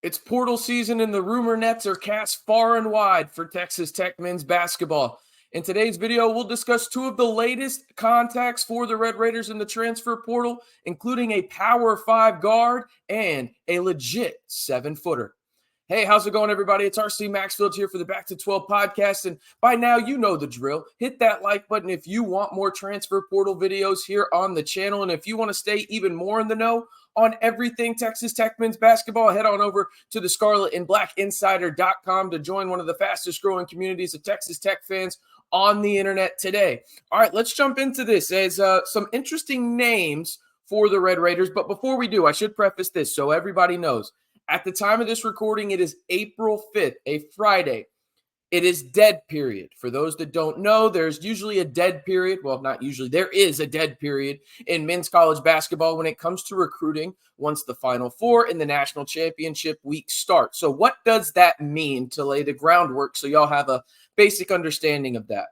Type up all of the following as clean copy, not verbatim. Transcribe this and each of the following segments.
It's portal season and the rumor nets are cast far and wide for Texas Tech men's basketball. In today's video, we'll discuss two of the latest contacts for the Red Raiders in the transfer portal, including a Power 5 guard and a legit 7-footer. Hey, how's it going, everybody? It's RC Maxfield here for the Back to 12 podcast. And by now, you know the drill. Hit that like button if you want more transfer portal videos here on the channel. And if you want to stay even more in the know on everything Texas Tech men's basketball, head on over to the scarletandblackinsider.com to join one of the fastest growing communities of Texas Tech fans on the internet today. All right, let's jump into this. There's some interesting names for the Red Raiders. But before we do, I should preface this so everybody knows. At the time of this recording, it is April 5th, a Friday. It is dead period. For those that don't know, there's usually a dead period. Well, not usually. There is a dead period in men's college basketball when it comes to recruiting once the Final Four and the national championship week start. So what does that mean, to lay the groundwork so y'all have a basic understanding of that?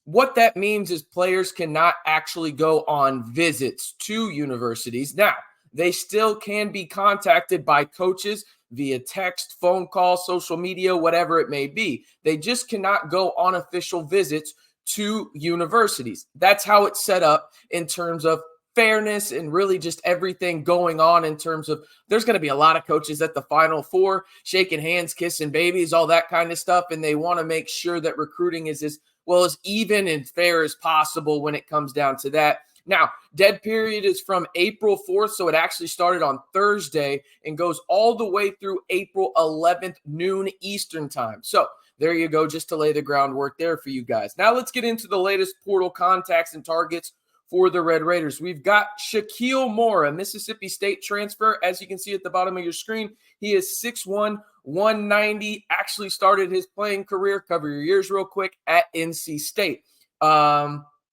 What that means is players cannot actually go on visits to universities. Now, they still can be contacted by coaches via text, phone call, social media, whatever it may be. They just cannot go on official visits to universities. That's how it's set up in terms of fairness and really just everything going on in terms of there's going to be a lot of coaches at the Final Four, shaking hands, kissing babies, all that kind of stuff. And they want to make sure that recruiting is as well as even and fair as possible when it comes down to that. Now, dead period is from April 4th, so it actually started on Thursday and goes all the way through April 11th, noon Eastern time. So there you go, just to lay the groundwork there for you guys. Now let's get into the latest portal contacts and targets for the Red Raiders. We've got Shakeel Moore, a Mississippi State transfer. As you can see at the bottom of your screen, he is 6'1", 190, actually started his playing career, cover your ears real quick, at NC State.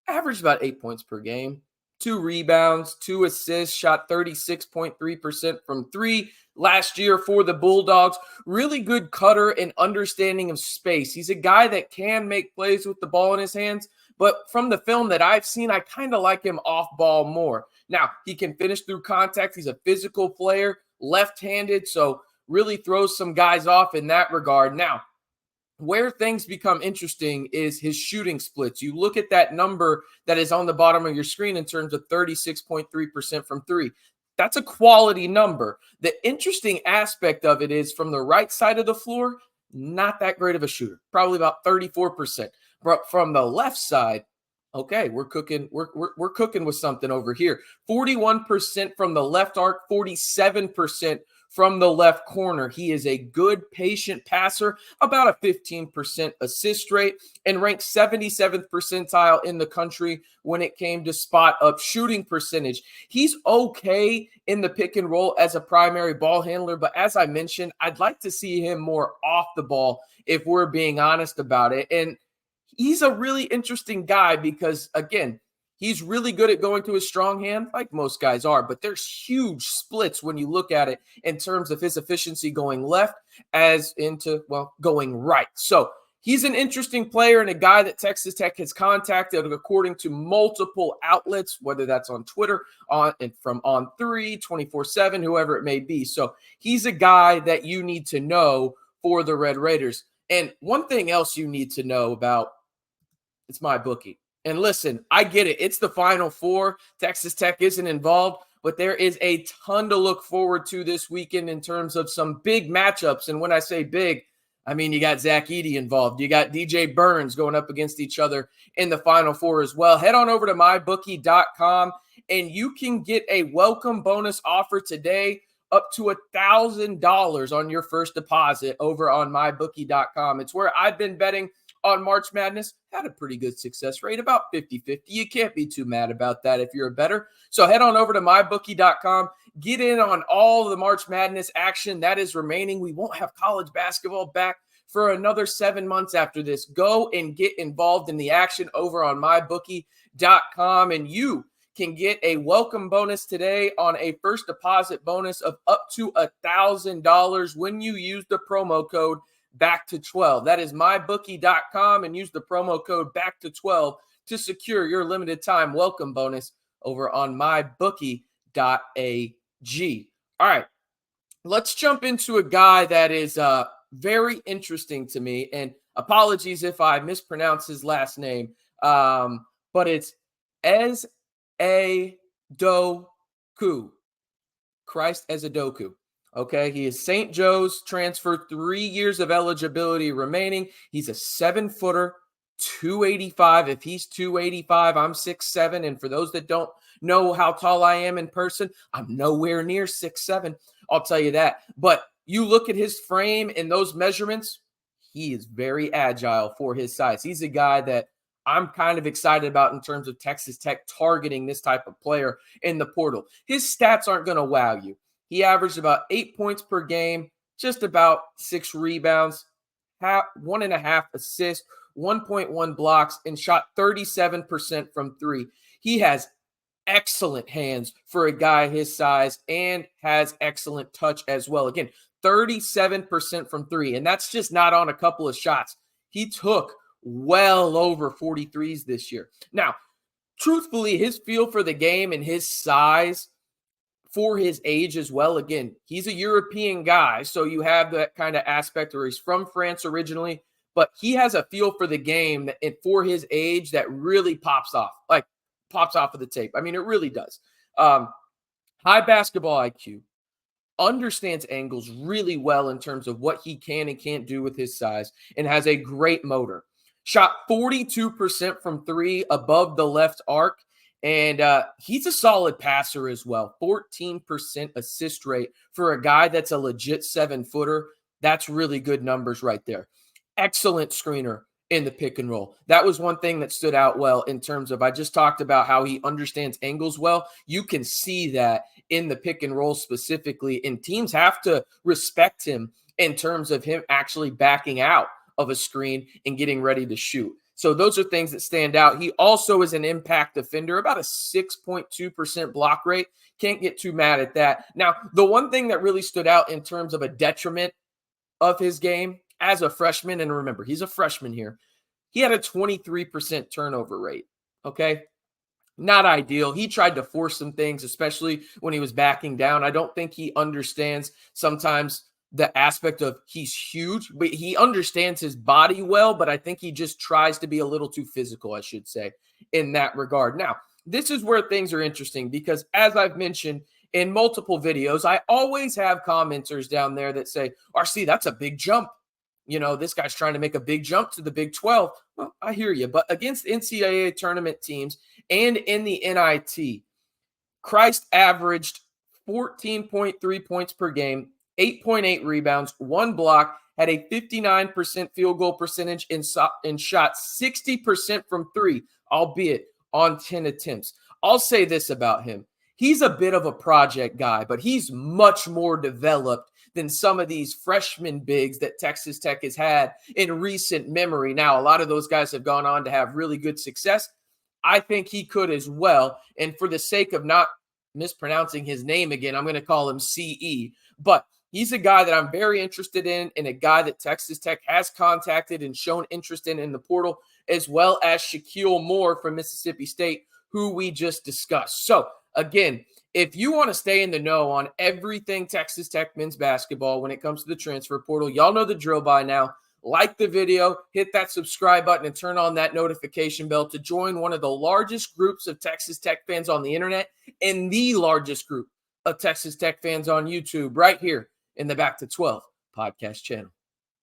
Averaged about 8 points per game, 2 rebounds, 2 assists, shot 36.3% from 3 last year for the Bulldogs. Really good cutter and understanding of space. He's a guy that can make plays with the ball in his hands, but from the film that I've seen, I kind of like him off ball more. Now, he can finish through contact. He's a physical player, left-handed, so really throws some guys off in that regard. Now, where things become interesting is his shooting splits. You look at that number that is on the bottom of your screen in terms of 36.3% from 3. That's a quality number. The interesting aspect of it is from the right side of the floor, not that great of a shooter, probably about 34%. But from the left side, okay, we're cooking. We're cooking with something over here. 41% from the left arc, 47% from the left corner. He is a good, patient passer, about a 15% assist rate, and ranked 77th percentile in the country when it came to spot-up shooting percentage. He's okay in the pick and roll as a primary ball handler, but as I mentioned, I'd like to see him more off the ball if we're being honest about it. And he's a really interesting guy because, again, he's really good at going to his strong hand, like most guys are, but there's huge splits when you look at it in terms of his efficiency going left as into, well, going right. So he's an interesting player and a guy that Texas Tech has contacted according to multiple outlets, whether that's on Twitter, from On3, 24/7, whoever it may be. So he's a guy that you need to know for the Red Raiders. And one thing else you need to know about, it's my bookie. And listen, I get it. It's the Final Four. Texas Tech isn't involved, but there is a ton to look forward to this weekend in terms of some big matchups. And when I say big, I mean you got Zach Edey involved. You got DJ Burns going up against each other in the Final Four as well. Head on over to mybookie.com, and you can get a welcome bonus offer today up to $1,000 on your first deposit over on mybookie.com. It's where I've been betting on March Madness, had a pretty good success rate, about 50-50. You can't be too mad about that if you're a bettor. So head on over to mybookie.com. Get in on all the March Madness action that is remaining. We won't have college basketball back for another 7 months after this. Go and get involved in the action over on mybookie.com, and you can get a welcome bonus today on a first deposit bonus of up to $1,000 when you use the promo code back to 12. That is mybookie.com, and use the promo code back to 12 to secure your limited time welcome bonus over on mybookie.ag. All right. let's jump into a guy that is very interesting to me. And apologies if I mispronounce his last name, but it's Essandoko. Christ Essandoko. Okay, he is St. Joe's transfer, 3 years of eligibility remaining. He's a 7-footer, 285. If he's 285, I'm 6'7". And for those that don't know how tall I am in person, I'm nowhere near 6'7". I'll tell you that. But you look at his frame and those measurements, he is very agile for his size. He's a guy that I'm kind of excited about in terms of Texas Tech targeting this type of player in the portal. His stats aren't going to wow you. He averaged about 8 points per game, just about 6 rebounds, 1.5 assists, 1.1 blocks, and shot 37% from 3. He has excellent hands for a guy his size and has excellent touch as well. Again, 37% from 3, and that's just not on a couple of shots. He took well over 43s this year. Now, truthfully, his feel for the game and his size for his age as well. Again, he's a European guy, so you have that kind of aspect where he's from France originally, but he has a feel for the game and for his age that really pops off of the tape. I mean, it really does. High basketball IQ, understands angles really well in terms of what he can and can't do with his size, and has a great motor. Shot 42% from 3 above the left arc, and he's a solid passer as well. 14% assist rate for a guy that's a legit 7-footer. That's really good numbers right there. Excellent screener in the pick and roll. That was one thing that stood out well in terms of, I just talked about how he understands angles well. You can see that in the pick and roll specifically, and teams have to respect him in terms of him actually backing out of a screen and getting ready to shoot. So those are things that stand out. He also is an impact defender, about a 6.2% block rate. Can't get too mad at that. Now, the one thing that really stood out in terms of a detriment of his game as a freshman, and remember, he's a freshman here, he had a 23% turnover rate, okay? Not ideal. He tried to force some things, especially when he was backing down. I don't think he understands sometimes the aspect of he's huge, but he understands his body well, but I think he just tries to be a little too physical, I should say, in that regard. Now, this is where things are interesting because, as I've mentioned in multiple videos, I always have commenters down there that say, RC, that's a big jump. You know, this guy's trying to make a big jump to the Big 12. Well, I hear you. But against NCAA tournament teams and in the NIT, Christ averaged 14.3 points per game, 8.8 rebounds, 1 block, had a 59% field goal percentage, and shot 60% from 3, albeit on 10 attempts. I'll say this about him. He's a bit of a project guy, but he's much more developed than some of these freshman bigs that Texas Tech has had in recent memory. Now, a lot of those guys have gone on to have really good success. I think he could as well. And for the sake of not mispronouncing his name again, I'm going to call him CE. But he's a guy that I'm very interested in, and a guy that Texas Tech has contacted and shown interest in the portal, as well as Shakeel Moore from Mississippi State, who we just discussed. So, again, if you want to stay in the know on everything Texas Tech men's basketball when it comes to the transfer portal, y'all know the drill by now. Like the video, hit that subscribe button, and turn on that notification bell to join one of the largest groups of Texas Tech fans on the internet and the largest group of Texas Tech fans on YouTube right here in the Back to 12 podcast channel.